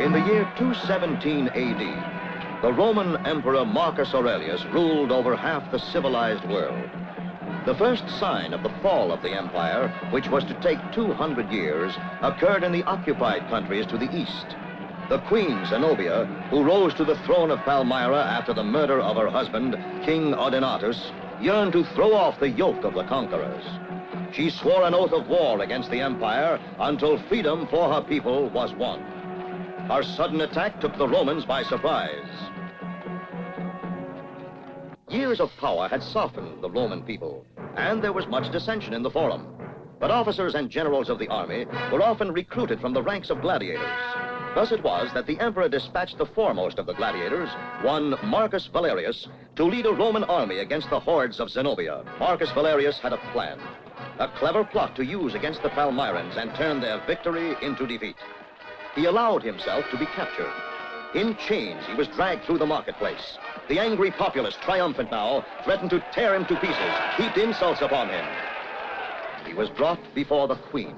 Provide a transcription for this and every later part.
In the year 217 AD, the Roman Emperor Marcus Aurelius ruled over half the civilized world. The first sign of the fall of the empire, which was to take 200 years, occurred in the occupied countries to the east. The Queen Zenobia, who rose to the throne of Palmyra after the murder of her husband, King Odenatus, yearned to throw off the yoke of the conquerors. She swore an oath of war against the empire until freedom for her people was won. Her sudden attack took the Romans by surprise. Years of power had softened the Roman people, and there was much dissension in the forum. But officers and generals of the army were often recruited from the ranks of gladiators. Thus it was that the emperor dispatched the foremost of the gladiators, one Marcus Valerius, to lead a Roman army against the hordes of Zenobia. Marcus Valerius had a plan, a clever plot to use against the Palmyrans and turn their victory into defeat. He allowed himself to be captured. In chains, he was dragged through the marketplace. The angry populace, triumphant now, threatened to tear him to pieces, heaped insults upon him. He was brought before the queen,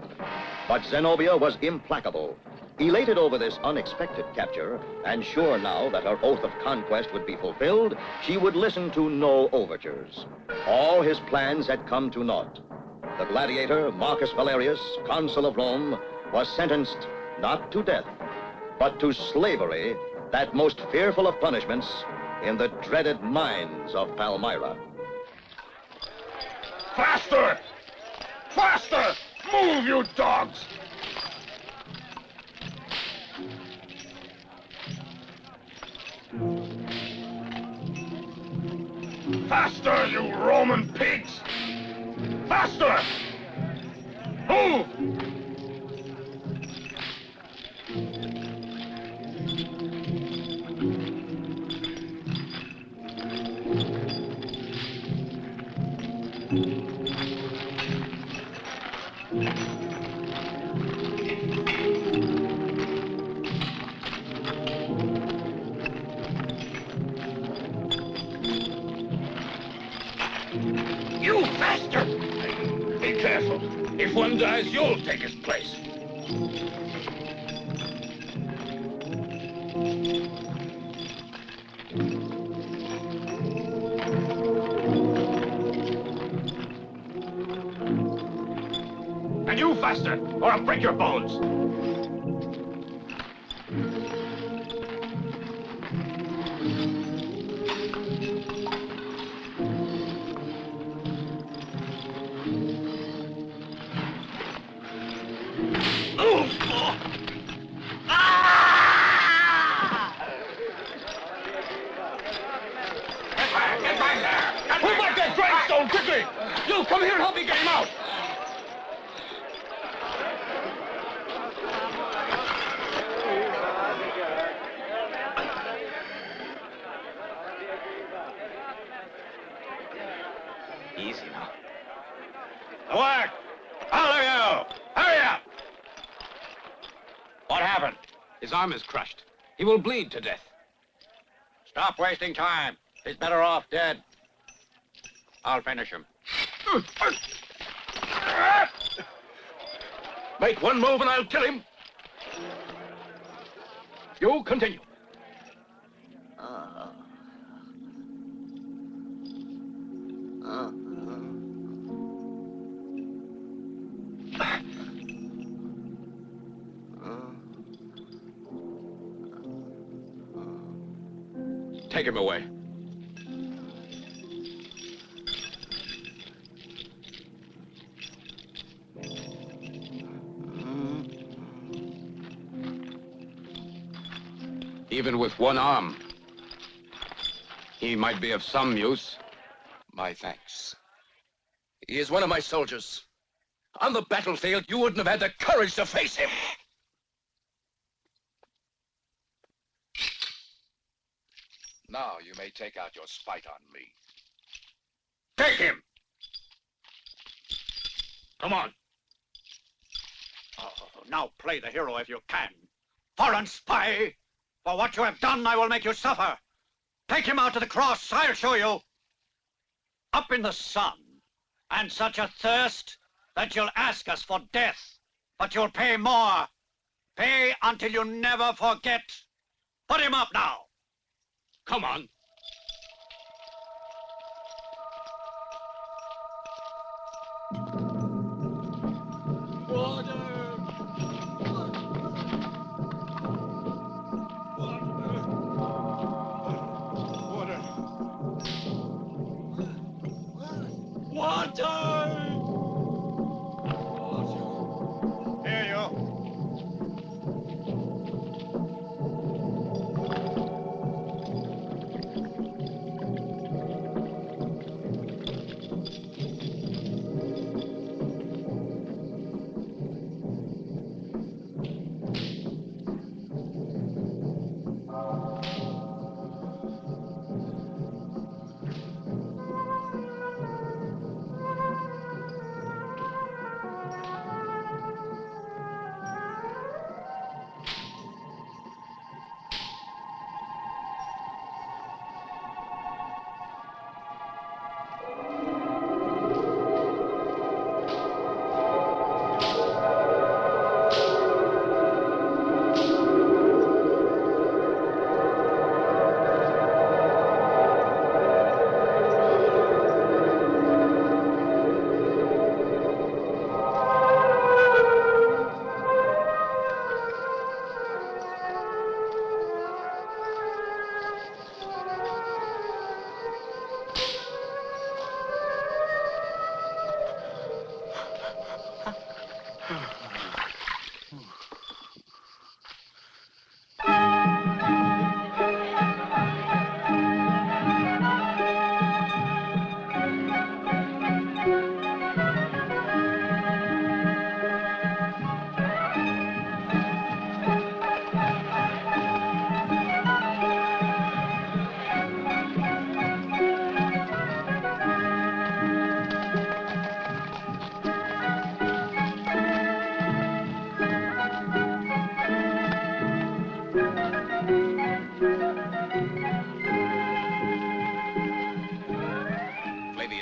but Zenobia was implacable. Elated over this unexpected capture, and sure now that her oath of conquest would be fulfilled, she would listen to no overtures. All his plans had come to naught. The gladiator, Marcus Valerius, consul of Rome, was sentenced not to death, but to slavery, that most fearful of punishments, in the dreaded mines of Palmyra. Faster! Faster! Move, you dogs! Faster, you Roman pigs! Faster! Move! You faster! Be careful. If one dies, you'll take his place. And you faster, or I'll break your bones. You come here and help me get him out! Easy now. The work! All of you! Hurry up! What happened? His arm is crushed. He will bleed to death. Stop wasting time. He's better off dead. I'll finish him. Make one move and I'll kill him. You continue. Take him away. Even with one arm, he might be of some use. My thanks. He is one of my soldiers. On the battlefield, you wouldn't have had the courage to face him. Now you may take out your spite on me. Take him! Come on. Oh, now play the hero if you can. Foreign spy! For what you have done, I will make you suffer. Take him out to the cross, I'll show you. Up in the sun, and such a thirst that you'll ask us for death, but you'll pay more. Pay until you never forget. Put him up now. Come on. Here you.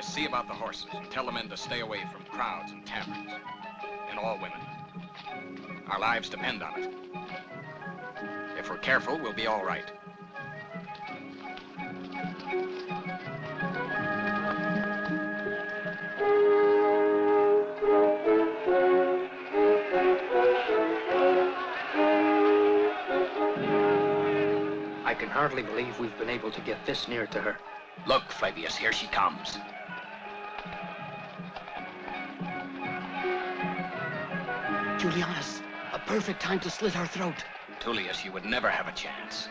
See about the horses and tell the men to stay away from crowds and taverns. And all women. Our lives depend on it. If we're careful, we'll be all right. I can hardly believe we've been able to get this near to her. Look, Flavius, here she comes. Julianus, a perfect time to slit her throat. Tullius, you would never have a chance.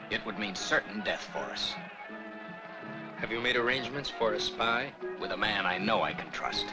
It would mean certain death for us. Have you made arrangements for a spy? With a man I know I can trust.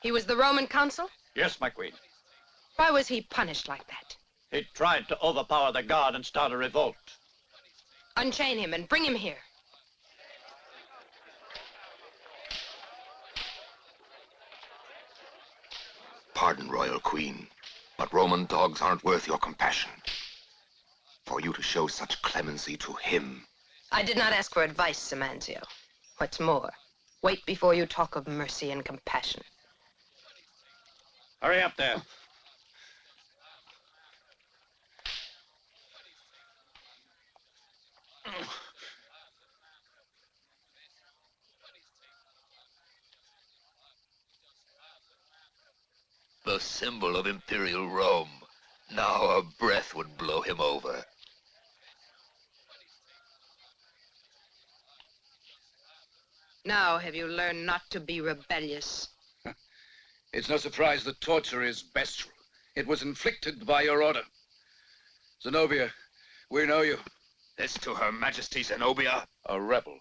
He was the Roman consul? Yes, my queen. Why was he punished like that? He tried to overpower the guard and start a revolt. Unchain him and bring him here. Pardon, Royal Queen, but Roman dogs aren't worth your compassion. For you to show such clemency to him. I did not ask for advice, Simanzio. What's more, wait before you talk of mercy and compassion. Hurry up there. the symbol of Imperial Rome. Now a breath would blow him over. Now have you learned not to be rebellious? It's no surprise that torture is bestial. It was inflicted by your order. Zenobia, we know you. This to Her Majesty Zenobia? A rebel.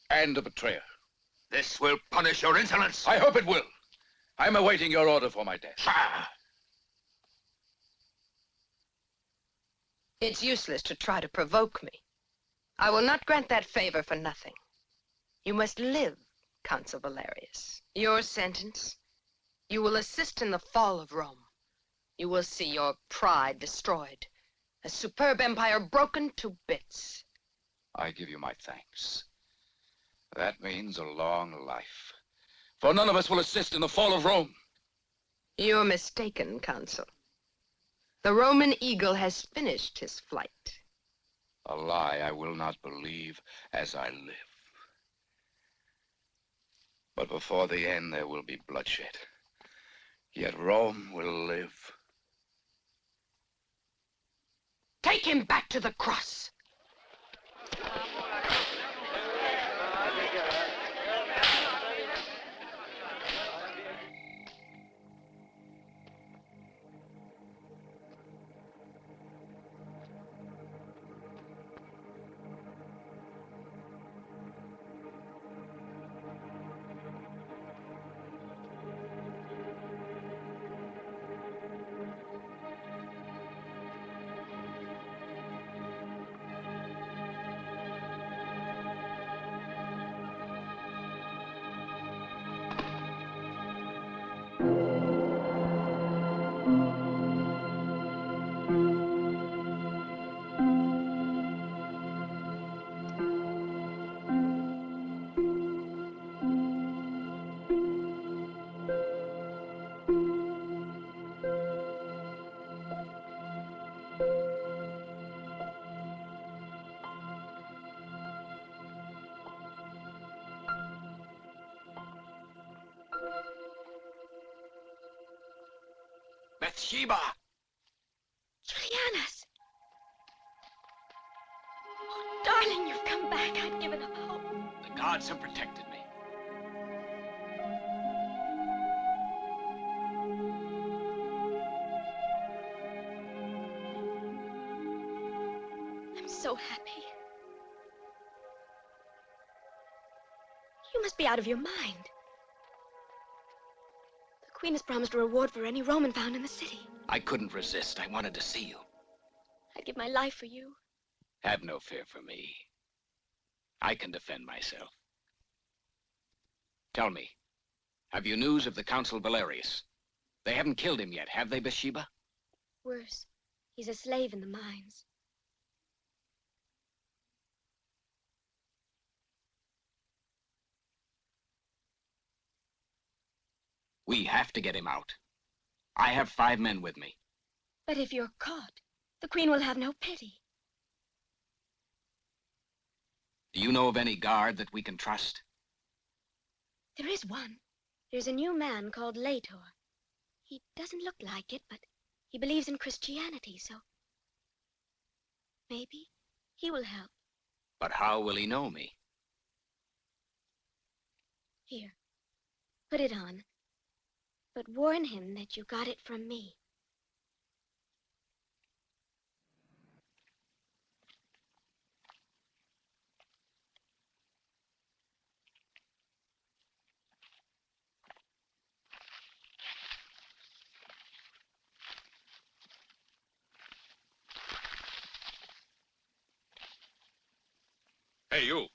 And a betrayer. This will punish your insolence. I hope it will. I'm awaiting your order for my death. Ah! It's useless to try to provoke me. I will not grant that favor for nothing. You must live, Consul Valerius. Your sentence, you will assist in the fall of Rome. You will see your pride destroyed, a superb empire broken to bits. I give you my thanks. That means a long life. For none of us will assist in the fall of Rome. You're mistaken, Consul. The Roman eagle has finished his flight. A lie I will not believe as I live. But before the end, there will be bloodshed. Yet Rome will live. Take him back to the cross. Bathsheba! Julianus! Oh, darling, you've come back. I'd given up hope. The gods have protected me. I'm so happy. You must be out of your mind. The Queen has promised a reward for any Roman found in the city. I couldn't resist. I wanted to see you. I'd give my life for you. Have no fear for me. I can defend myself. Tell me, have you news of the Consul Valerius? They haven't killed him yet, have they, Bathsheba? Worse, he's a slave in the mines. We have to get him out. I have 5 men with me. But if you're caught, the Queen will have no pity. Do you know of any guard that we can trust? There is one. There's a new man called Lator. He doesn't look like it, but he believes in Christianity, so maybe he will help. But how will he know me? Here, put it on. But warn him that you got it from me. Hey, you.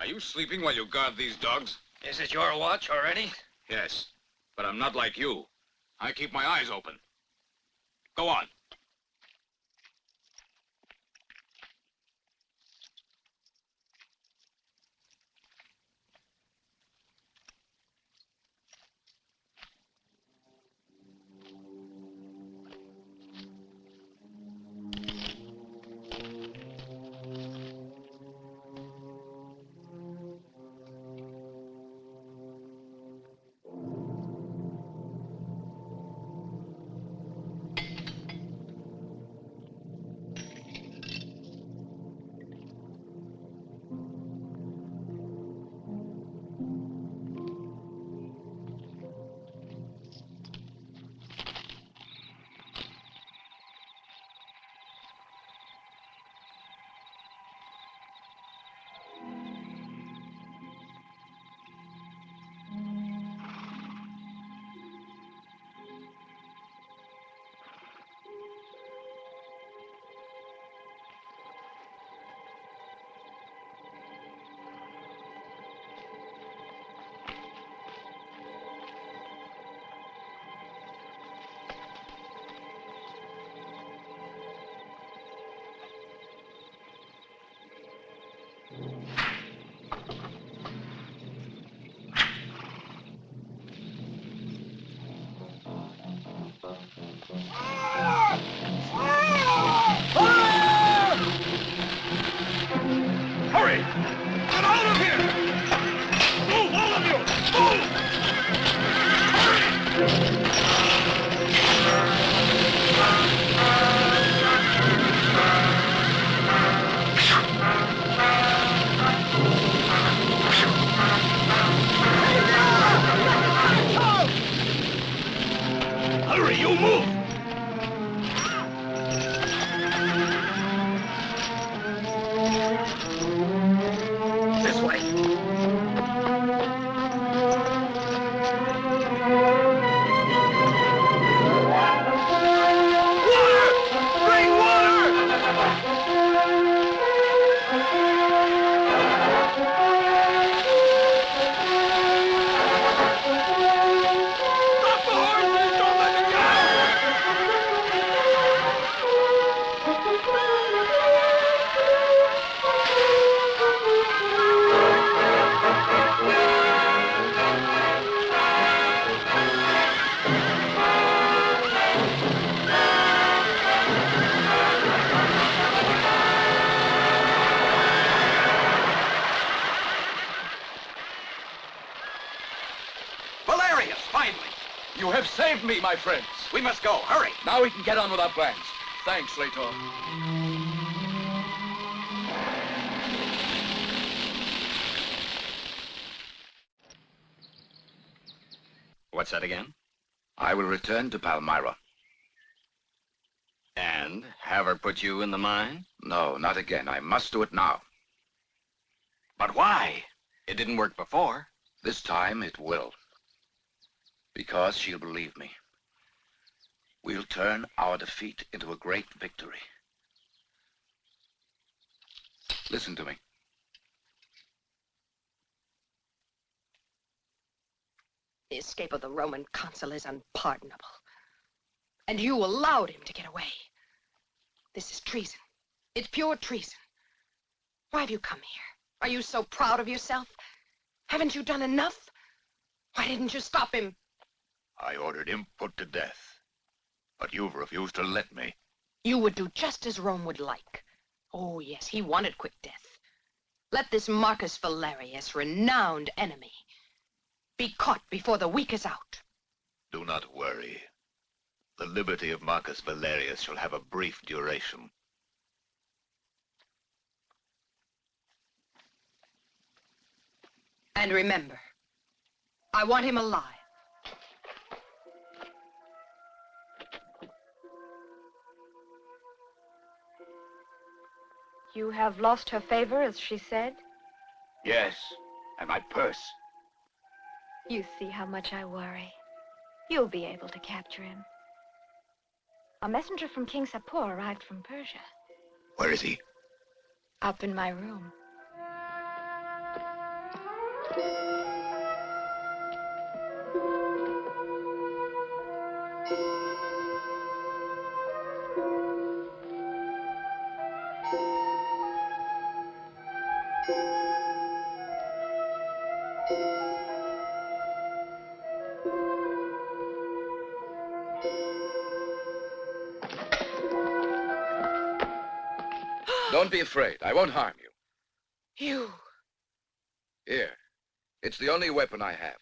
Are you sleeping while you guard these dogs? Is it your watch already? Yes, but I'm not like you. I keep my eyes open. Go on. Move! This way. You have saved me, my friends. We must go. Hurry. Now we can get on with our plans. Thanks, Leto. What's that again? I will return to Palmyra. And have her put you in the mine? No, not again. I must do it now. But why? It didn't work before. This time it will. Because she'll believe me. We'll turn our defeat into a great victory. Listen to me. The escape of the Roman consul is unpardonable. And you allowed him to get away. This is treason. It's pure treason. Why have you come here? Are you so proud of yourself? Haven't you done enough? Why didn't you stop him? I ordered him put to death. But you've refused to let me. You would do just as Rome would like. Oh, yes, he wanted quick death. Let this Marcus Valerius, renowned enemy, be caught before the week is out. Do not worry. The liberty of Marcus Valerius shall have a brief duration. And remember, I want him alive. You have lost her favor, as she said? Yes, and my purse. You see how much I worry. You'll be able to capture him. A messenger from King Sapor arrived from Persia. Where is he? Up in my room. Don't be afraid. I won't harm you. You. Here. It's the only weapon I have.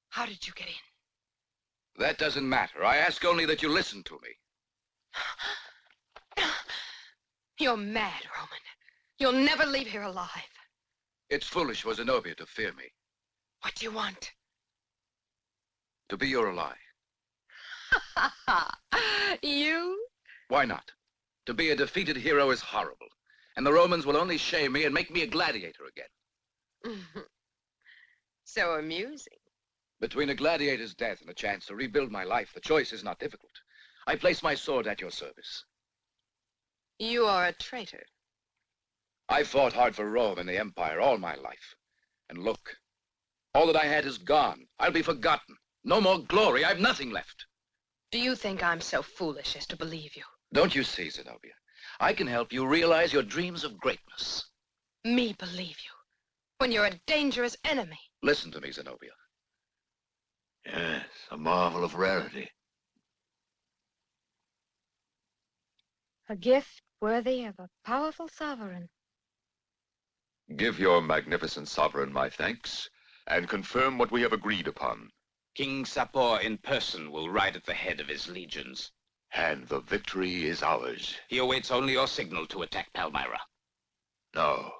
How did you get in? That doesn't matter. I ask only that you listen to me. You're mad, Roman. You'll never leave here alive. It's foolish for Zenobia to fear me. What do you want? To be your ally. You? Why not? To be a defeated hero is horrible. And the Romans will only shame me and make me a gladiator again. So amusing. Between a gladiator's death and a chance to rebuild my life, the choice is not difficult. I place my sword at your service. You are a traitor. I fought hard for Rome and the Empire all my life. And look, all that I had is gone. I'll be forgotten. No more glory. I've nothing left. Do you think I'm so foolish as to believe you? Don't you see, Zenobia? I can help you realize your dreams of greatness. Me believe you, when you're a dangerous enemy. Listen to me, Zenobia. Yes, a marvel of rarity. A gift worthy of a powerful sovereign. Give your magnificent sovereign my thanks, and confirm what we have agreed upon. King Sapor in person will ride at the head of his legions. And the victory is ours. He awaits only your signal to attack Palmyra. No.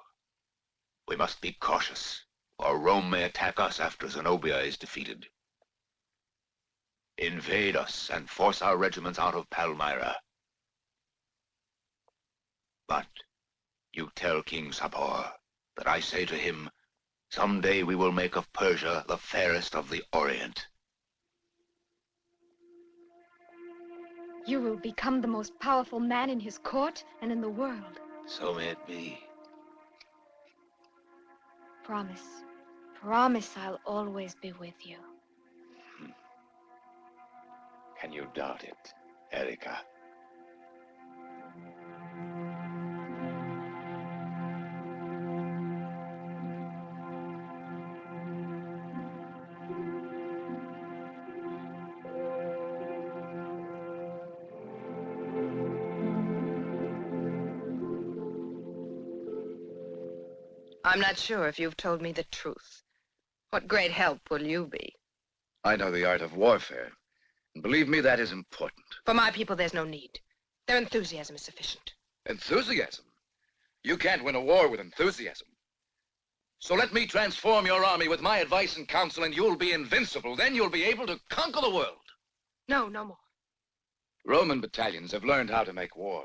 We must be cautious, or Rome may attack us after Zenobia is defeated. invade us and force our regiments out of Palmyra. But you tell King Sapor that I say to him, someday we will make of Persia the fairest of the Orient. You will become the most powerful man in his court and in the world. So may it be. Promise. Promise I'll always be with you. Can you doubt it, Erika? I'm not sure if you've told me the truth. What great help will you be? I know the art of warfare. And believe me, that is important. For my people, there's no need. Their enthusiasm is sufficient. Enthusiasm? You can't win a war with enthusiasm. So let me transform your army with my advice and counsel, and you'll be invincible. Then you'll be able to conquer the world. No, no more. Roman battalions have learned how to make war.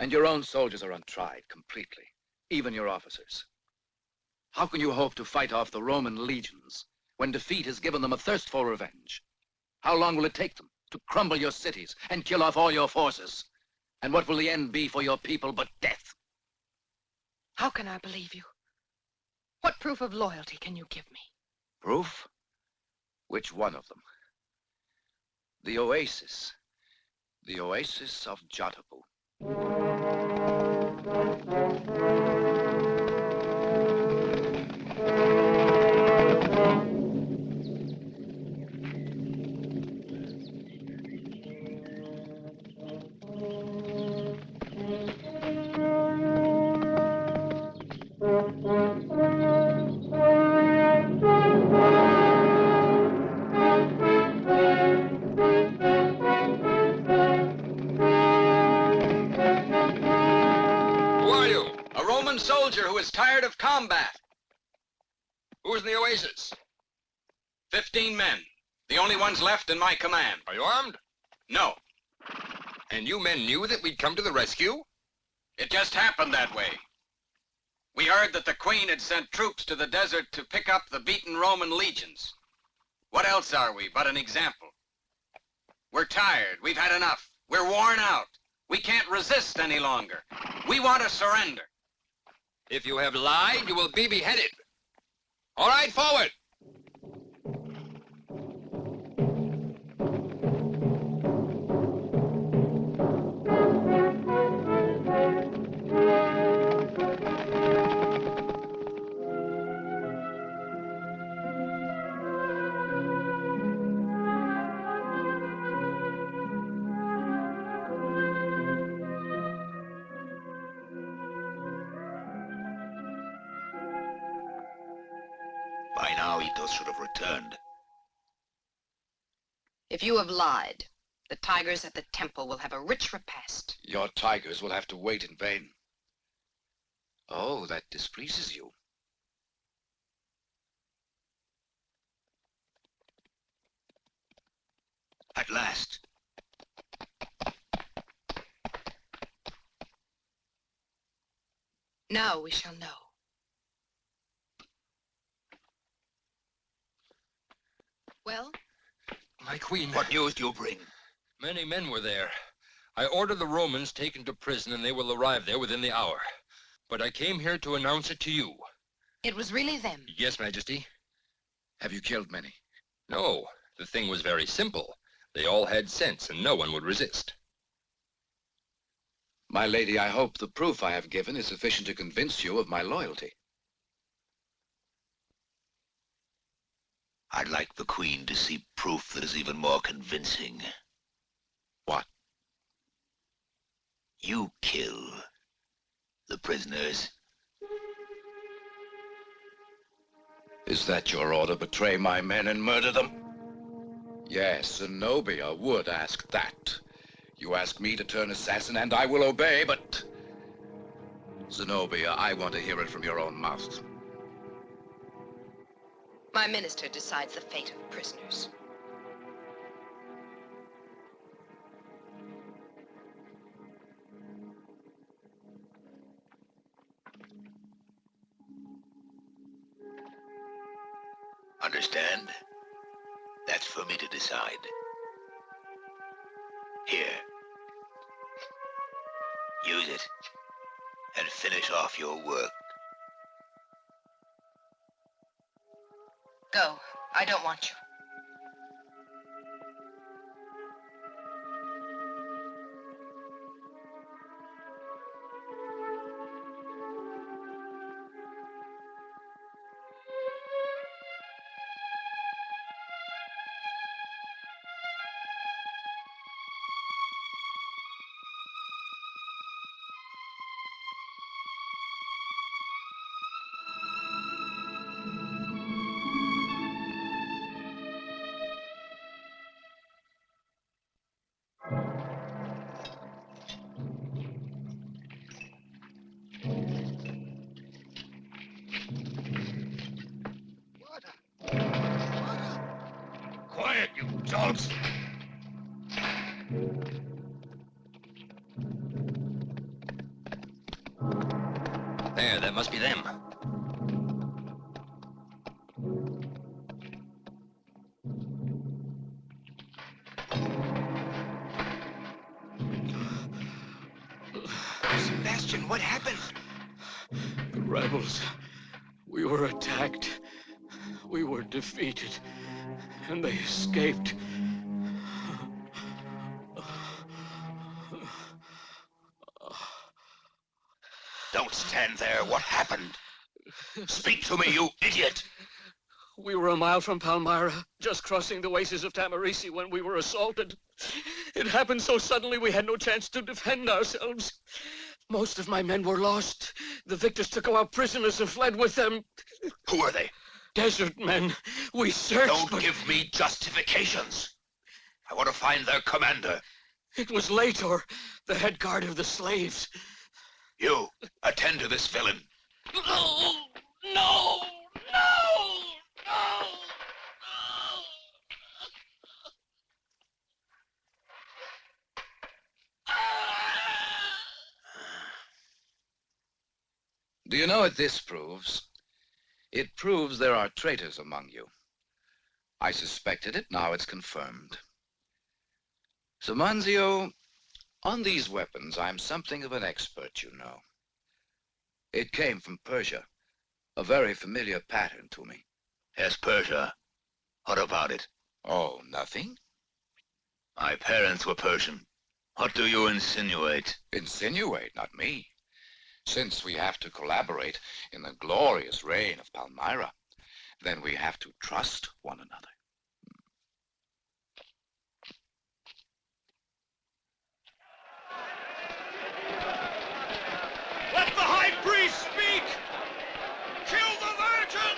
And your own soldiers are untried completely. Even your officers. How can you hope to fight off the Roman legions when defeat has given them a thirst for revenge? How long will it take them to crumble your cities and kill off all your forces? And what will the end be for your people but death? How can I believe you? What proof of loyalty can you give me? Proof? Which one of them? The oasis. The oasis of Jotabu. Soldier who is tired of combat. Who's in the oasis? 15 men. The only ones left in my command. Are you armed? No. And you men knew that we'd come to the rescue? It just happened that way. We heard that the Queen had sent troops to the desert to pick up the beaten Roman legions. What else are we but an example? We're tired. We've had enough. We're worn out. We can't resist any longer. We want to surrender. If you have lied, you will be beheaded. All right, forward! By now, Ethos should have returned. If you have lied, the tigers at the temple will have a rich repast. Your tigers will have to wait in vain. Oh, that displeases you. At last. Now we shall know. Well? My queen. What news do you bring? Many men were there. I ordered the Romans taken to prison, and they will arrive there within the hour. But I came here to announce it to you. It was really them? Yes, Majesty. Have you killed many? No, the thing was very simple. They all had sense, and no one would resist. My lady, I hope the proof I have given is sufficient to convince you of my loyalty. I'd like the Queen to see proof that is even more convincing. What? You kill the prisoners. Is that your order? Betray my men and murder them? Yes, Zenobia would ask that. You ask me to turn assassin, and I will obey, but... Zenobia, I want to hear it from your own mouth. My minister decides the fate of prisoners. understand? That's for me to decide. Here. Use it. And finish off your work. Go. I don't want you. Quiet, you dogs! There, that must be them. Sebastian, what happened? The rebels. We were attacked. We were defeated. And they escaped. Don't stand there. What happened? Speak to me, you idiot! We were a mile from Palmyra, just crossing the oasis of Tamarisi when we were assaulted. It happened so suddenly we had no chance to defend ourselves. Most of my men were lost. The victors took our prisoners and fled with them. Who are they? Desert men. We searched, Don't give me justifications. I want to find their commander. It was Lator, the head guard of the slaves. You, attend to this villain. No! No! No! No! Do you know what this proves? It proves there are traitors among you. I suspected it, now it's confirmed. So, Manzio, on these weapons, I'm something of an expert, you know. It came from Persia, a very familiar pattern to me. Yes, Persia. What about it? Oh, nothing? My parents were Persian. What do you insinuate? Insinuate, not me. Since we have to collaborate in the glorious reign of Palmyra, then we have to trust one another. Let the high priest speak! Kill the virgin!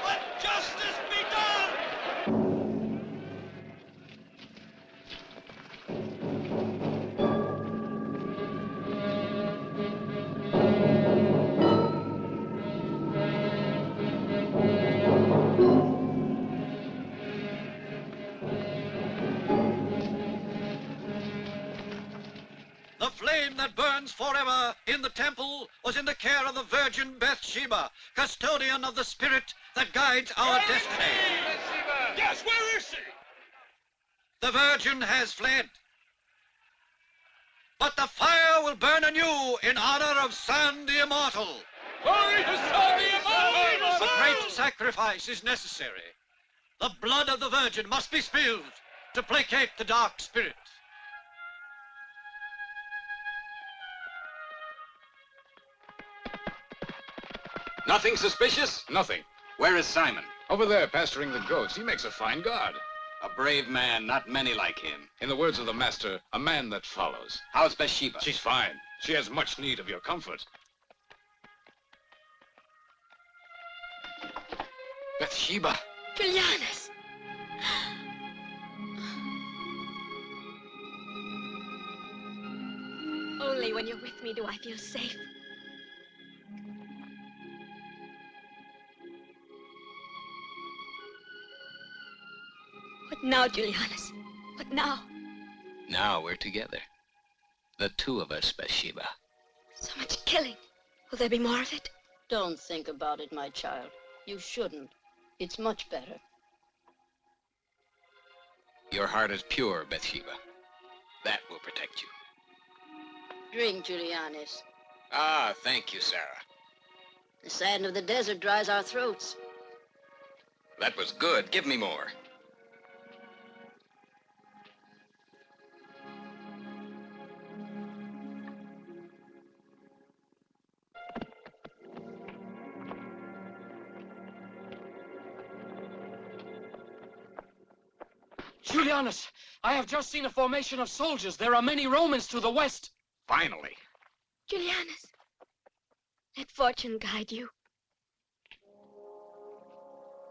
Let justice be done! The flame that burns forever in the temple was in the care of the Virgin Bathsheba, custodian of the spirit that guides our destiny. Yes, where is she? The Virgin has fled. But the fire will burn anew in honor of San the Immortal. Glory to San the Immortal! A great sacrifice is necessary. The blood of the Virgin must be spilled to placate the dark spirit. Nothing suspicious? Nothing. Where is Simon? Over there, pasturing the goats. He makes a fine guard. A brave man, not many like him. In the words of the master, a man that follows. How's Bathsheba? She's fine. She has much need of your comfort. Bathsheba! Julianus! Only when you're with me do I feel safe. What now, Julianus? What now? Now we're together. The two of us, Bathsheba. So much killing. Will there be more of it? Don't think about it, my child. You shouldn't. It's much better. Your heart is pure, Bathsheba. That will protect you. Drink, Julianus. Ah, thank you, Sarah. The sand of the desert dries our throats. That was good. Give me more. Julianus, I have just seen a formation of soldiers. There are many Romans to the west. Finally. Julianus, let fortune guide you.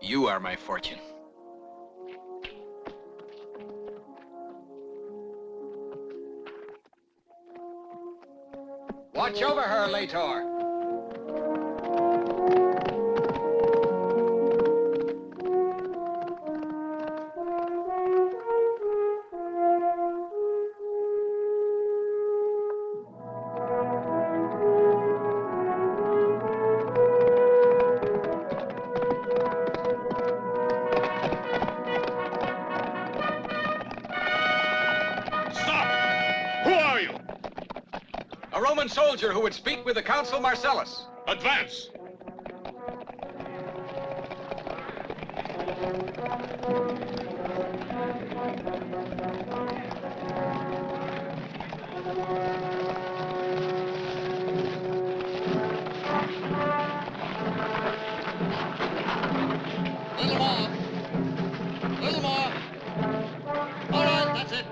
You are my fortune. Watch over her, Lator. A Roman soldier who would speak with the Consul Marcellus. Advance! Little more. Little more. All right, that's it.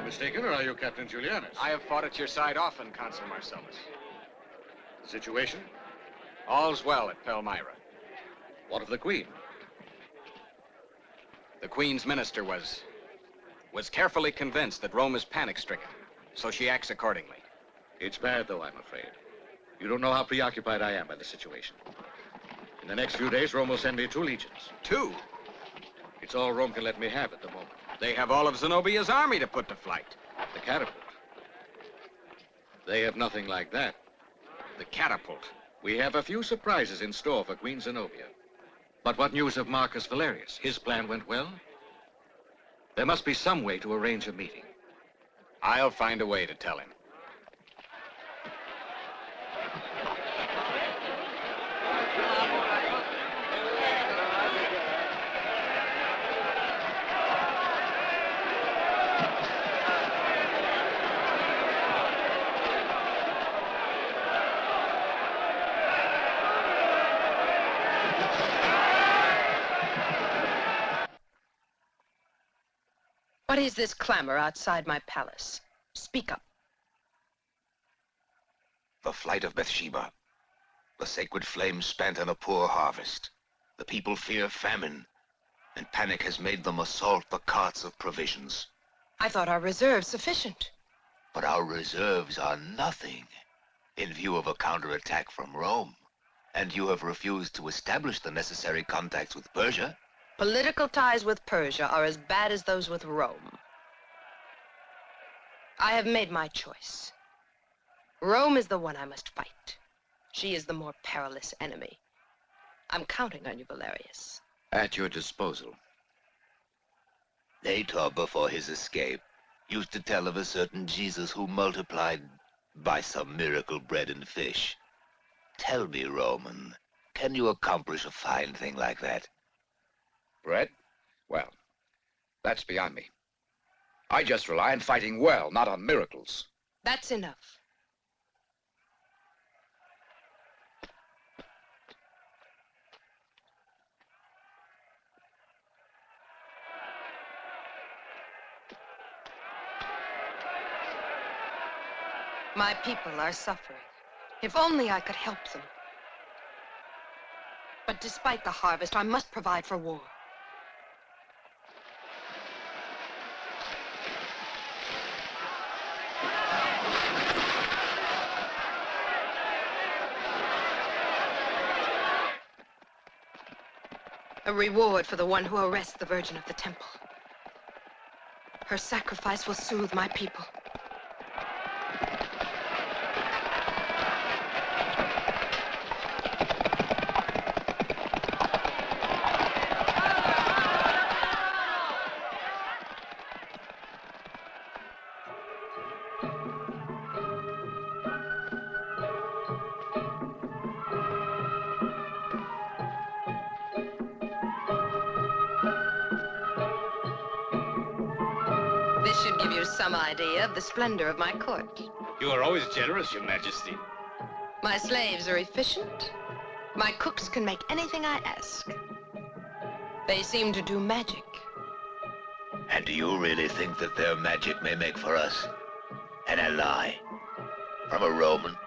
Mistaken, or are you Captain Julianus? I have fought at your side often, Consul Marcellus. The situation? All's well at Palmyra. What of the Queen? The Queen's minister was carefully convinced that Rome is panic-stricken, so she acts accordingly. It's bad, though, I'm afraid. You don't know how preoccupied I am by the situation. In the next few days, Rome will send me 2 legions. 2? It's all Rome can let me have at the moment. They have all of Zenobia's army to put to flight. The catapult. They have nothing like that. The catapult. We have a few surprises in store for Queen Zenobia. But what news of Marcus Valerius? His plan went well? There must be some way to arrange a meeting. I'll find a way to tell him. What is this clamor outside my palace? Speak up. The flight of Bathsheba. The sacred flame spent in a poor harvest. The people fear famine, and panic has made them assault the carts of provisions. I thought our reserves sufficient. But our reserves are nothing in view of a counterattack from Rome. And you have refused to establish the necessary contacts with Persia. Political ties with Persia are as bad as those with Rome. I have made my choice. Rome is the one I must fight. She is the more perilous enemy. I'm counting on you, Valerius. At your disposal. Later, before his escape, used to tell of a certain Jesus who multiplied by some miracle bread and fish. Tell me, Roman, can you accomplish a fine thing like that? Bread? Well, that's beyond me. I just rely on fighting well, not on miracles. That's enough. My people are suffering. If only I could help them. But despite the harvest, I must provide for war. A reward for the one who arrests the Virgin of the Temple. Her sacrifice will soothe my people. This should give you some idea of the splendor of my court. You are always generous, Your Majesty. My slaves are efficient. My cooks can make anything I ask. They seem to do magic. And do you really think that their magic may make for us an ally from a Roman?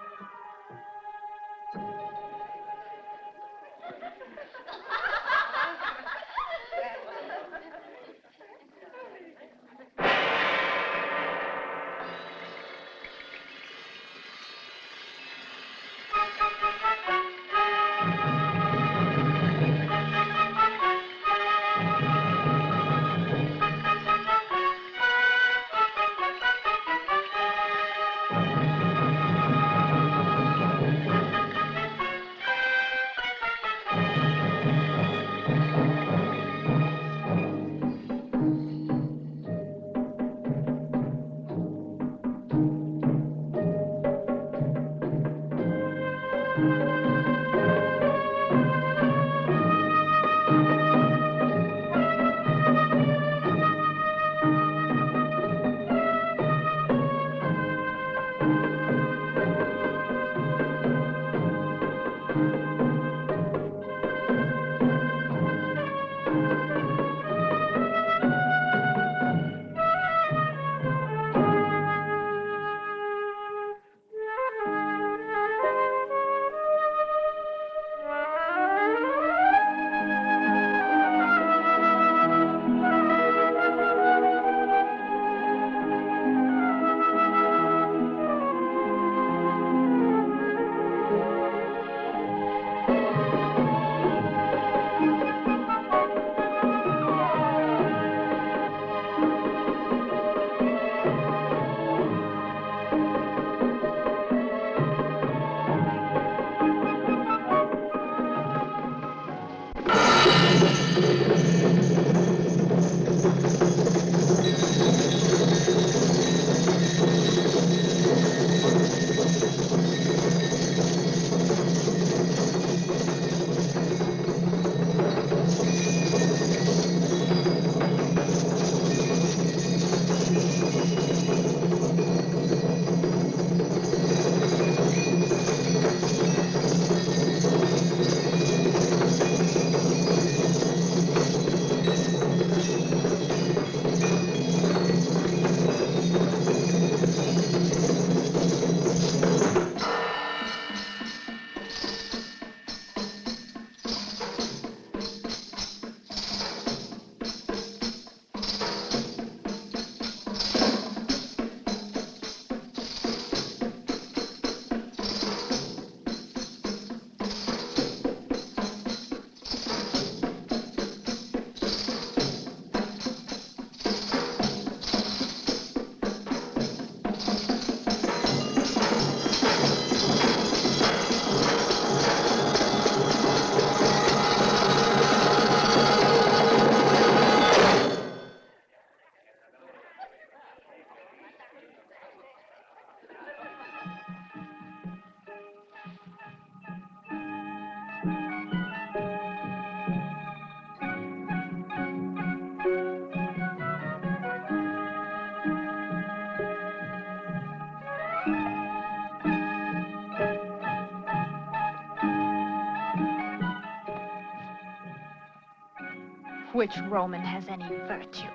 Which Roman has any virtue?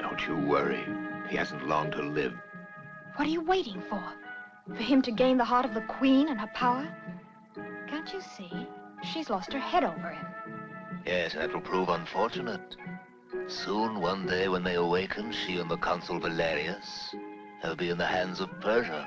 Don't you worry. He hasn't long to live. What are you waiting for? For him to gain the heart of the queen and her power? Can't you see? She's lost her head over him. Yes, that will prove unfortunate. Soon, one day, when they awaken, she and the consul Valerius will be in the hands of Persia.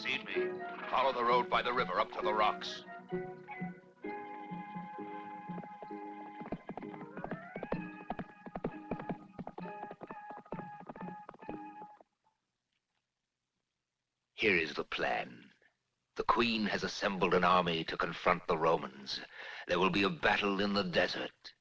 Precede me. Follow the road by the river up to the rocks. Here is the plan. The Queen has assembled an army to confront the Romans. There will be a battle in the desert.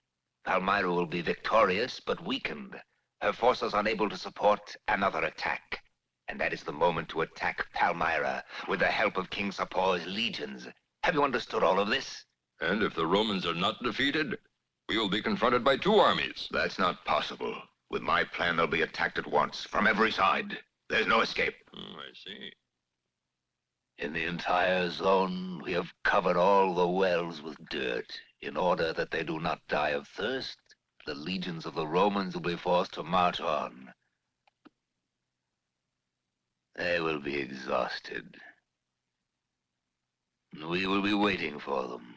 Palmyra will be victorious, but weakened. Her forces unable to support another attack. And that is the moment to attack Palmyra with the help of King Sapor's legions. Have you understood all of this? And if the Romans are not defeated, we will be confronted by two armies. That's not possible. With my plan, they'll be attacked at once, from every side. There's no escape. I see. In the entire zone, we have covered all the wells with dirt. In order that they do not die of thirst, the legions of the Romans will be forced to march on. They will be exhausted. We will be waiting for them.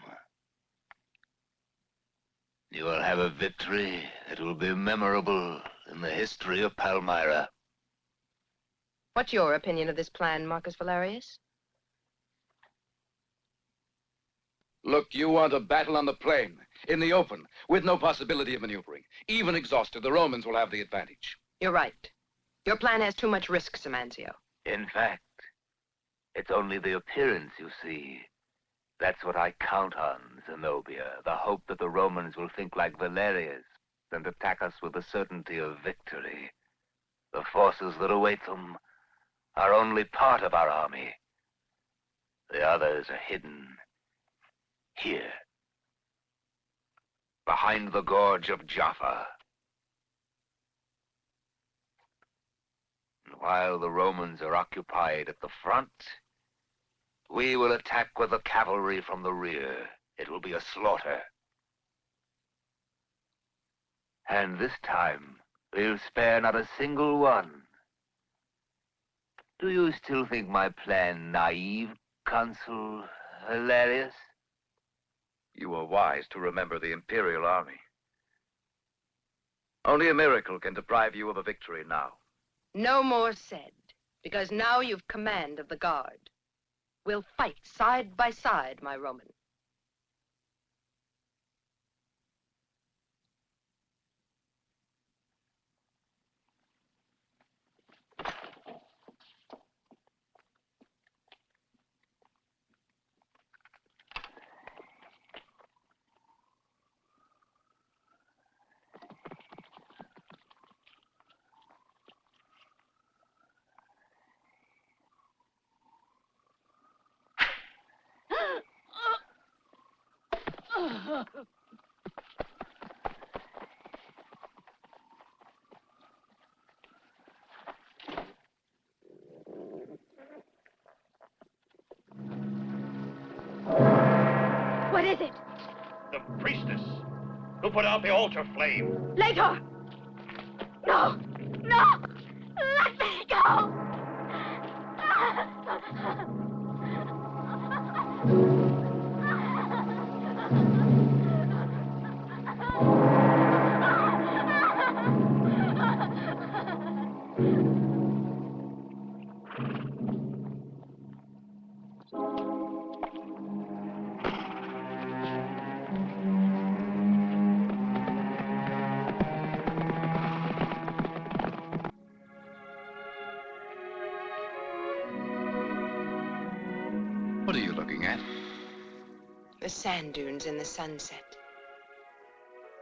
You will have a victory that will be memorable in the history of Palmyra. What's your opinion of this plan, Marcus Valerius? Look, you want a battle on the plain, in the open, with no possibility of maneuvering. Even exhausted, the Romans will have the advantage. You're right. Your plan has too much risk, Simancio. In fact, it's only the appearance, you see. That's what I count on, Zenobia. The hope that the Romans will think like Valerius and attack us with the certainty of victory. The forces that await them are only part of our army. The others are hidden here, behind the gorge of Jaffa. And while the Romans are occupied at the front, we will attack with the cavalry from the rear. It will be a slaughter. And this time, we'll spare not a single one. Do you still think my plan naive, Consul Valerius? You are wise to remember the Imperial army. Only a miracle can deprive you of a victory now. No more said, because now you've command of the guard. We'll fight side by side, my Roman. What is it? The priestess who put out the altar flame. Later! No! No! Let me go! What are you looking at? The sand dunes in the sunset.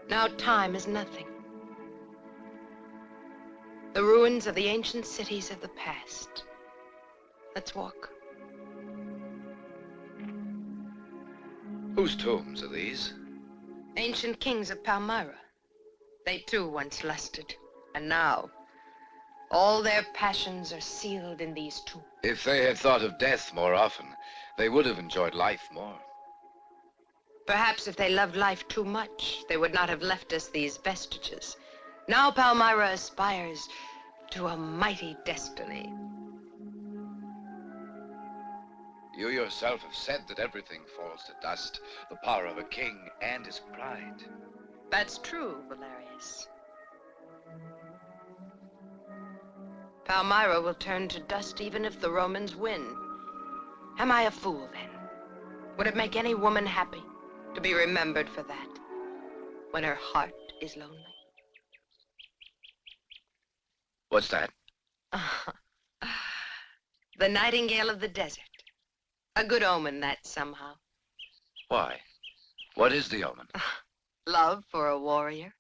Now time is nothing. The ruins of the ancient cities of the past. Let's walk. Whose tombs are these? Ancient kings of Palmyra. They too once lusted, and now all their passions are sealed in these tombs. If they had thought of death more often, they would have enjoyed life more. Perhaps if they loved life too much, they would not have left us these vestiges. Now Palmyra aspires to a mighty destiny. You yourself have said that everything falls to dust. The power of a king and his pride. That's true, Valerius. Palmyra will turn to dust even if the Romans win. Am I a fool, then? Would it make any woman happy to be remembered for that when her heart is lonely? What's that? The nightingale of the desert. A good omen, that, somehow. Why? What is the omen? Love for a warrior.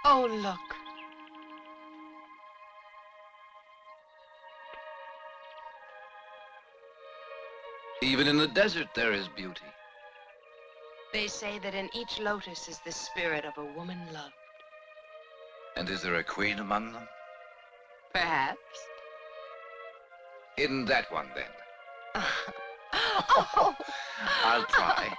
Oh, look. Even in the desert there is beauty. They say that in each lotus is the spirit of a woman loved. And is there a queen among them? Perhaps. In that one, then. Oh. I'll try.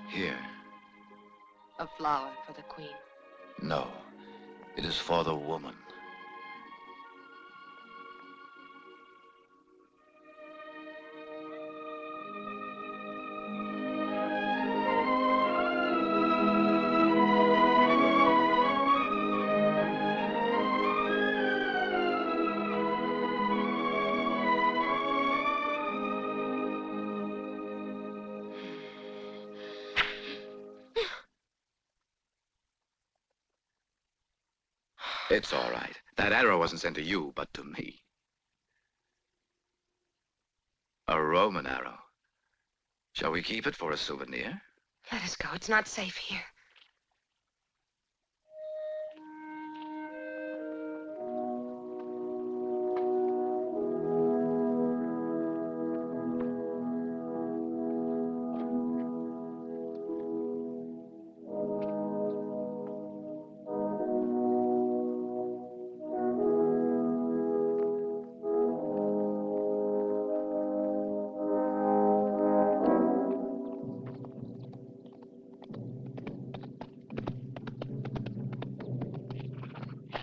Here. A flower for the queen. No, it is for the woman. It's all right. That arrow wasn't sent to you, but to me. A Roman arrow. Shall we keep it for a souvenir? Let us go. It's not safe here.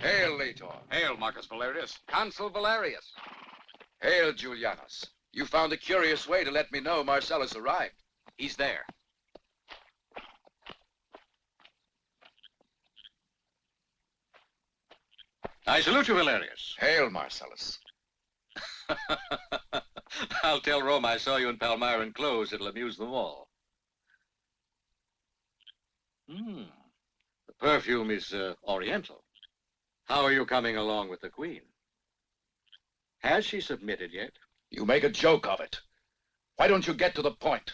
Hail, Letor. Hail, Marcus Valerius. Consul Valerius. Hail, Julianus. You found a curious way to let me know Marcellus arrived. He's there. I salute you, Valerius. Hail, Marcellus. I'll tell Rome I saw you in Palmyra in clothes. It'll amuse them all. The perfume is oriental. How are you coming along with the Queen? Has she submitted yet? You make a joke of it. Why don't you get to the point?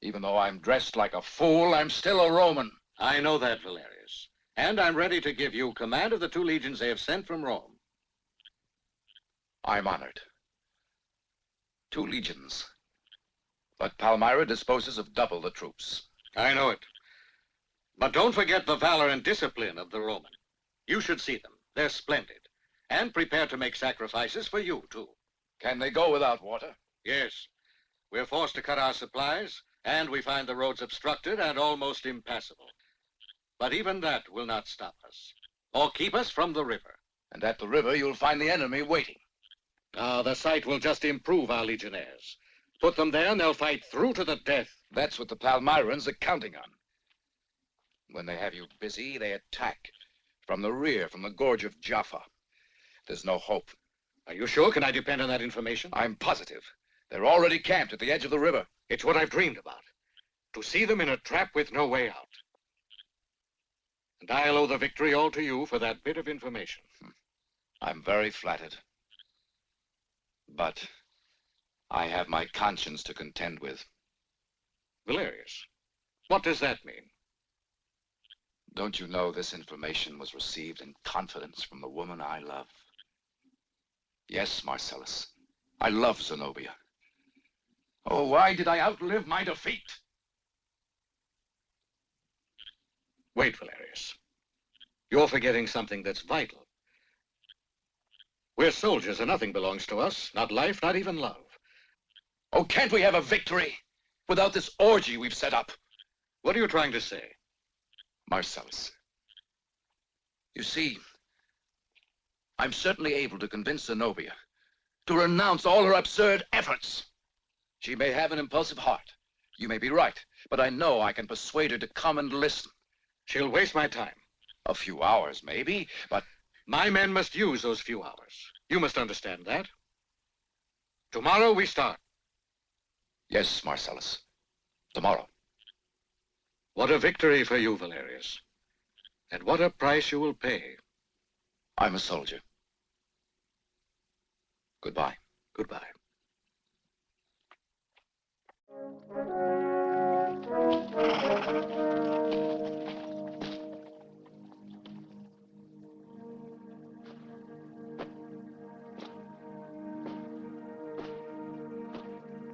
Even though I'm dressed like a fool, I'm still a Roman. I know that, Valerius. And I'm ready to give you command of the 2 legions they have sent from Rome. I'm honored. 2 legions. But Palmyra disposes of double the troops. I know it. But don't forget the valor and discipline of the Roman. You should see them. They're splendid. And prepare to make sacrifices for you, too. Can they go without water? Yes. We're forced to cut our supplies, and we find the roads obstructed and almost impassable. But even that will not stop us, or keep us from the river. And at the river, you'll find the enemy waiting. The sight will just improve our legionnaires. Put them there, and they'll fight through to the death. That's what the Palmyrans are counting on. When they have you busy, they attack. From the rear, from the gorge of Jaffa. There's no hope. Are you sure? Can I depend on that information? I'm positive. They're already camped at the edge of the river. It's what I've dreamed about. To see them in a trap with no way out. And I'll owe the victory all to you for that bit of information. I'm very flattered. But I have my conscience to contend with. Valerius, what does that mean? Don't you know this information was received in confidence from the woman I love? Yes, Marcellus. I love Zenobia. Oh, why did I outlive my defeat? Wait, Valerius. You're forgetting something that's vital. We're soldiers and nothing belongs to us. Not life, not even love. Oh, can't we have a victory without this orgy we've set up? What are you trying to say? Marcellus, you see, I'm certainly able to convince Zenobia to renounce all her absurd efforts. She may have an impulsive heart. You may be right, but I know I can persuade her to come and listen. She'll waste my time. A few hours, maybe, but... My men must use those few hours. You must understand that. Tomorrow we start. Yes, Marcellus. Tomorrow. What a victory for you, Valerius. And what a price you will pay. I'm a soldier. Goodbye. Goodbye.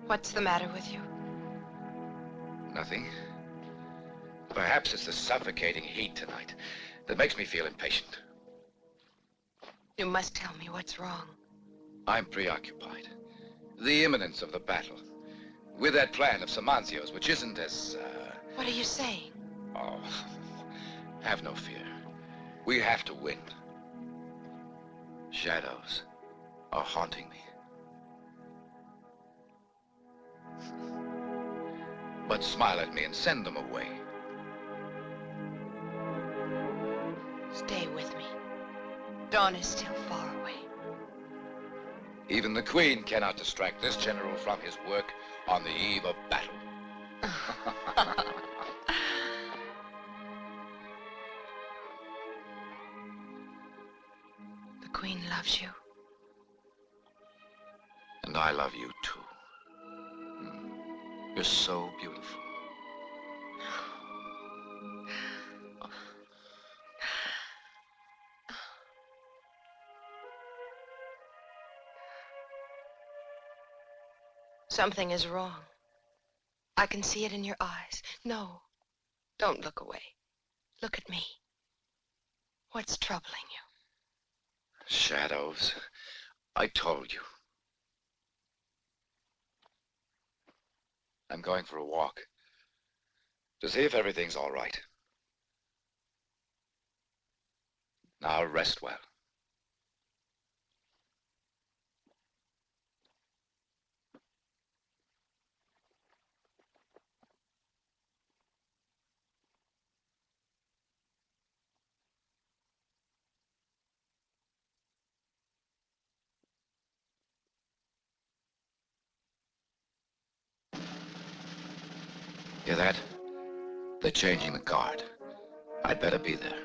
What's the matter with you? Nothing. Perhaps it's the suffocating heat tonight that makes me feel impatient. You must tell me what's wrong. I'm preoccupied. The imminence of the battle. With that plan of Samanzio's, which isn't as, What are you saying? Oh, have no fear. We have to win. Shadows are haunting me. But smile at me and send them away. Stay with me. Dawn is still far away. Even the Queen cannot distract this general from his work on the eve of battle. The Queen loves you. And I love you too. You're so beautiful. Something is wrong. I can see it in your eyes. No, don't look away. Look at me. What's troubling you? Shadows. I told you. I'm going for a walk to see if everything's all right. Now rest well. Hear that? They're changing the guard. I'd better be there.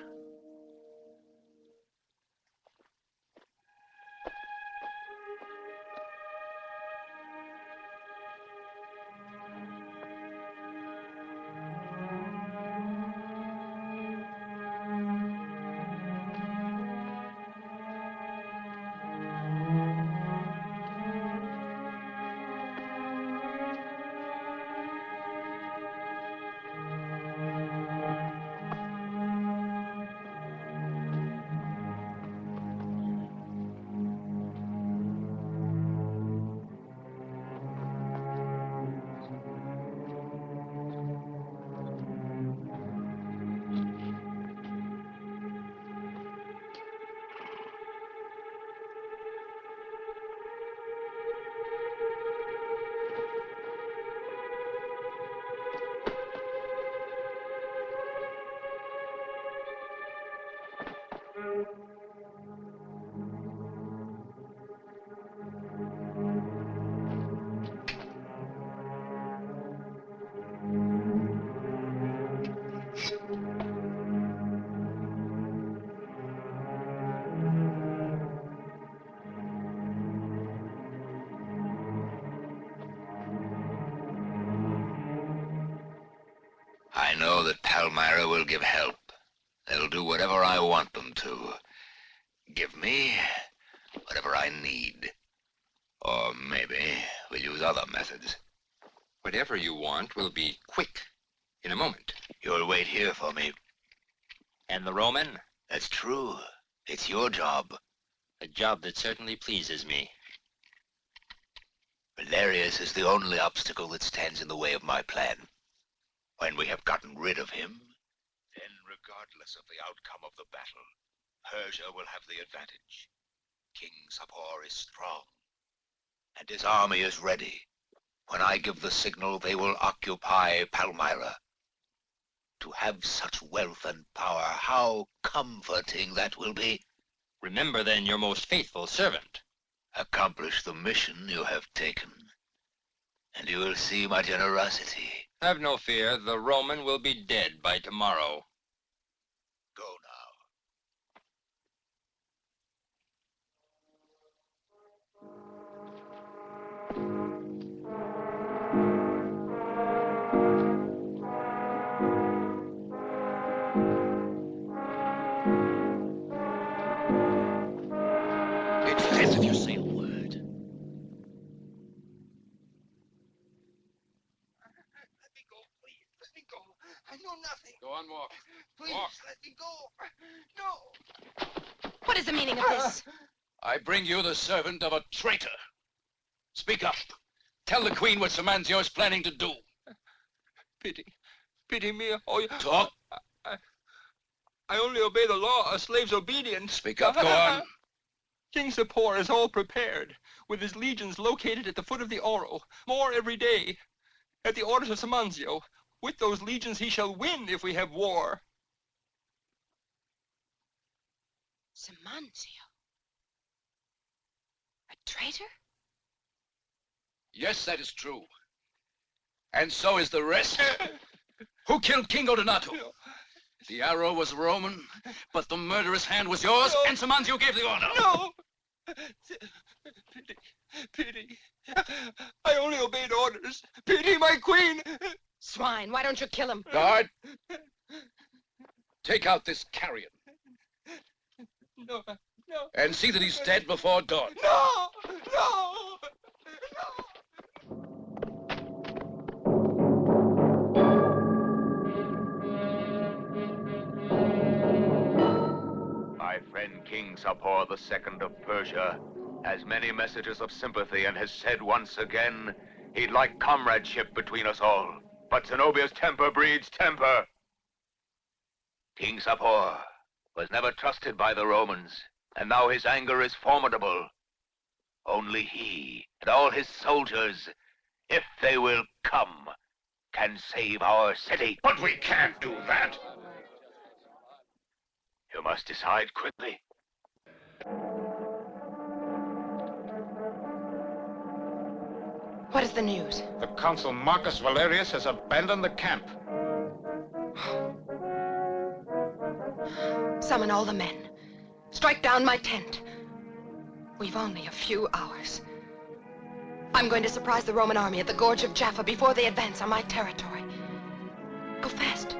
I know that Palmyra will give help. They'll do whatever I want them to. Give me whatever I need. Or maybe we'll use other methods. Whatever you want will be quick, in a moment. You'll wait here for me. And the Roman? That's true. It's your job. A job that certainly pleases me. Valerius is the only obstacle that stands in the way of my plan. When we have gotten rid of him, then regardless of the outcome of the battle, Persia will have the advantage. King Sapor is strong, and his army is ready. When I give the signal, they will occupy Palmyra. To have such wealth and power, how comforting that will be. Remember then your most faithful servant. Accomplish the mission you have taken, and you will see my generosity. Have no fear, the Roman will be dead by tomorrow. Go It's dead if you say a word. Let me go, please. Let me go. I know nothing. Go on, walk. Please, Walk. let me go. No. What is the meaning of this? I bring you the servant of a traitor. Speak up. Tell the queen what Sir Manzio is planning to do. Pity me. Oh, Talk. I only obey the law, a slave's obedience. Speak up, go on. King Sapor is all prepared, with his legions located at the foot of the Oro, more every day. At the orders of Sir Manzio, with those legions he shall win if we have war. Sir Manzio? A traitor? Yes, that is true. And so is the rest. Who killed King Odonato? The arrow was Roman, but the murderous hand was yours, and Sir Manzio gave the order. No! Pity. I only obeyed orders. Pity my queen. Swine, why don't you kill him? Guard, take out this carrion. No. And see that he's dead before dawn. No! My friend King Sapor II of Persia has many messages of sympathy and has said once again he'd like comradeship between us all. But Zenobia's temper breeds temper. King Sapor was never trusted by the Romans, and now his anger is formidable. Only he and all his soldiers, if they will come, can save our city. But we can't do that. You must decide quickly. What is the news? The consul Marcus Valerius has abandoned the camp. Summon all the men. Strike down my tent. We've only a few hours. I'm going to surprise the Roman army at the gorge of Jaffa before they advance on my territory. Go fast.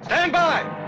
Stand by!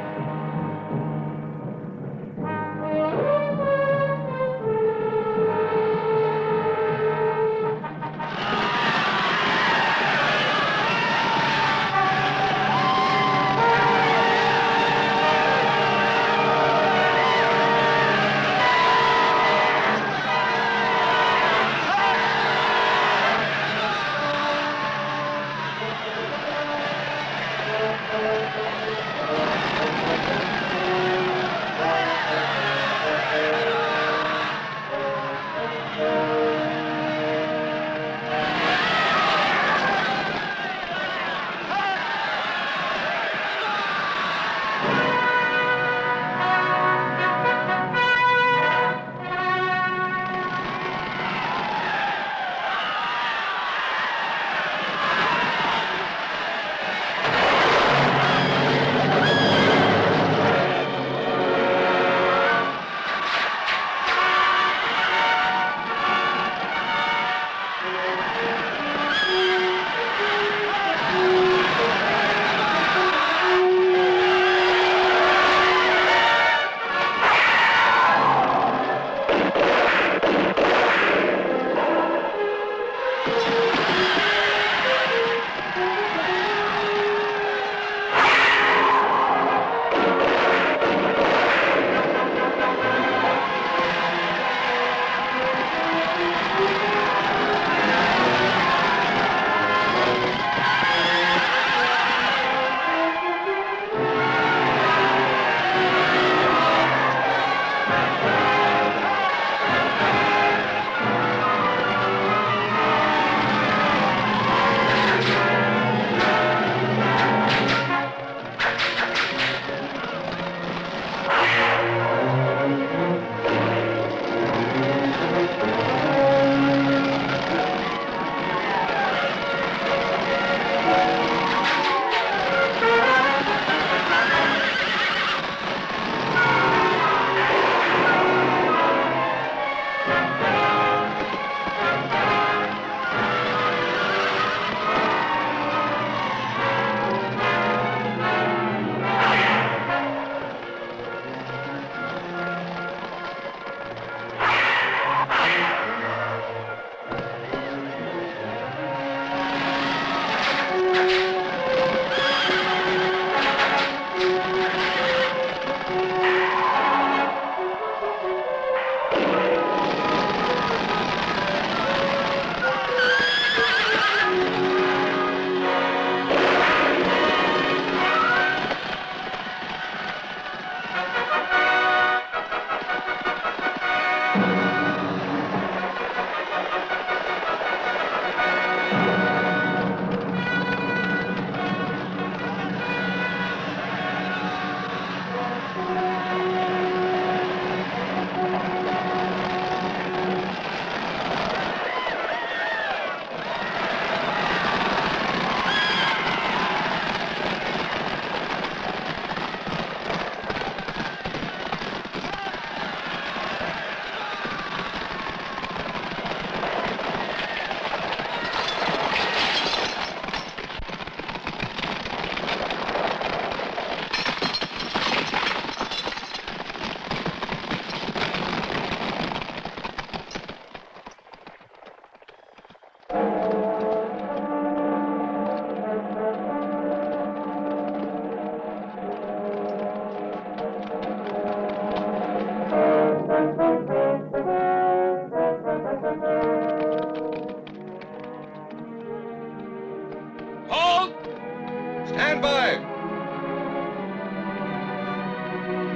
Stand by!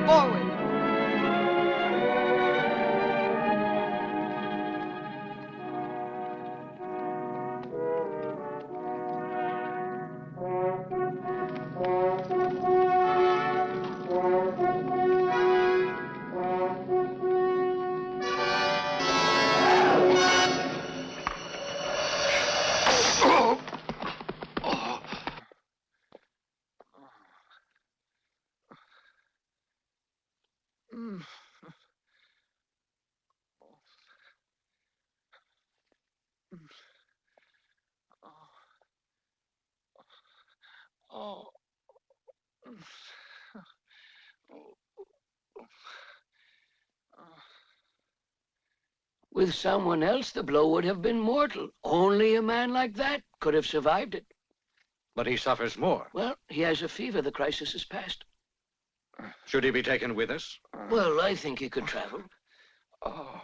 Forward. With someone else, the blow would have been mortal. Only a man like that could have survived it. But he suffers more. Well, he has a fever. The crisis is past. Should he be taken with us? Well, I think he could travel. Oh.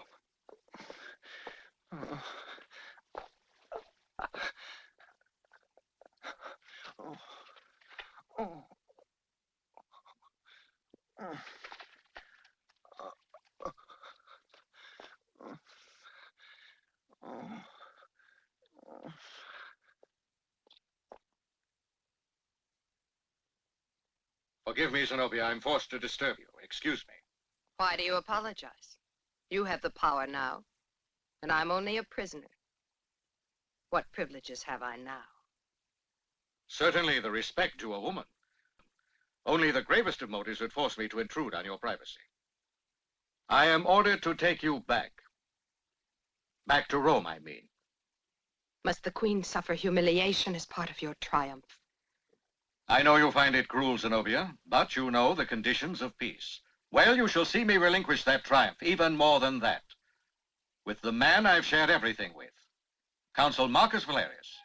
Forgive me, Zenobia. I'm forced to disturb you. Excuse me. Why do you apologize? You have the power now, and I'm only a prisoner. What privileges have I now? Certainly the respect to a woman. Only the gravest of motives would force me to intrude on your privacy. I am ordered to take you back. Back to Rome, I mean. Must the Queen suffer humiliation as part of your triumph? I know you find it cruel, Zenobia, but you know the conditions of peace. Well, you shall see me relinquish that triumph, even more than that, with the man I've shared everything with, Consul Marcus Valerius.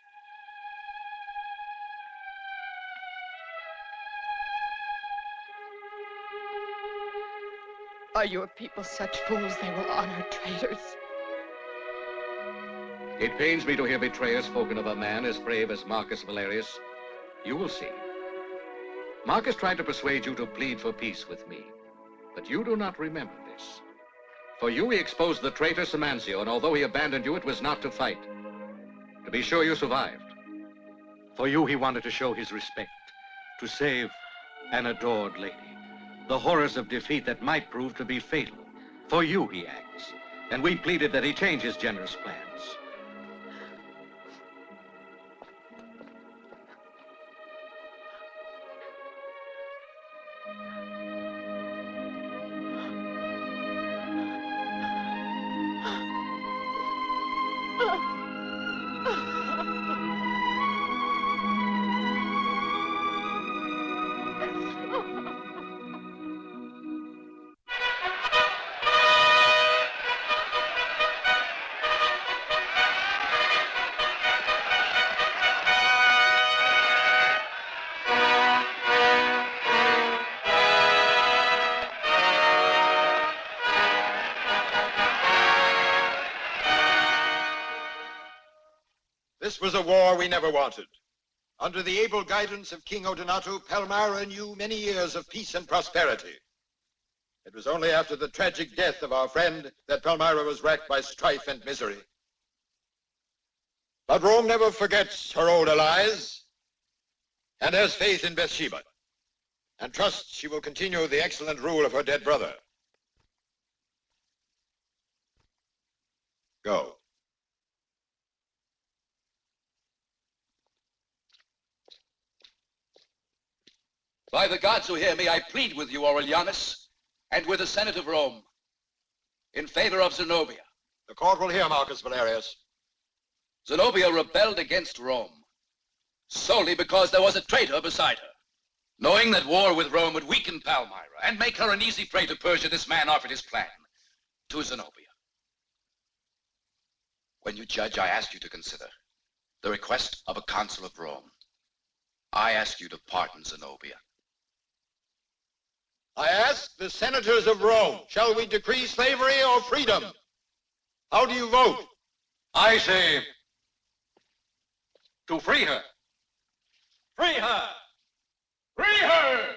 Are your people such fools they will honor traitors? It pains me to hear betrayers spoken of a man as brave as Marcus Valerius. You will see. Marcus tried to persuade you to plead for peace with me, but you do not remember this. For you, he exposed the traitor Simancio, and although he abandoned you, it was not to fight. To be sure, you survived. For you, he wanted to show his respect, to save an adored lady. The horrors of defeat that might prove to be fatal. For you, he acts, and we pleaded that he change his generous plans. This was a war we never wanted. Under the able guidance of King Odonato, Palmyra knew many years of peace and prosperity. It was only after the tragic death of our friend that Palmyra was racked by strife and misery. But Rome never forgets her old allies and has faith in Bathsheba and trusts she will continue the excellent rule of her dead brother. Go. By the gods who hear me, I plead with you, Aurelianus, and with the Senate of Rome, in favor of Zenobia. The court will hear, Marcus Valerius. Zenobia rebelled against Rome solely because there was a traitor beside her. Knowing that war with Rome would weaken Palmyra and make her an easy prey to Persia, this man offered his plan to Zenobia. When you judge, I ask you to consider the request of a consul of Rome. I ask you to pardon Zenobia. I ask the senators of Rome, shall we decree slavery or freedom? How do you vote? I say to free her. Free her! Free her!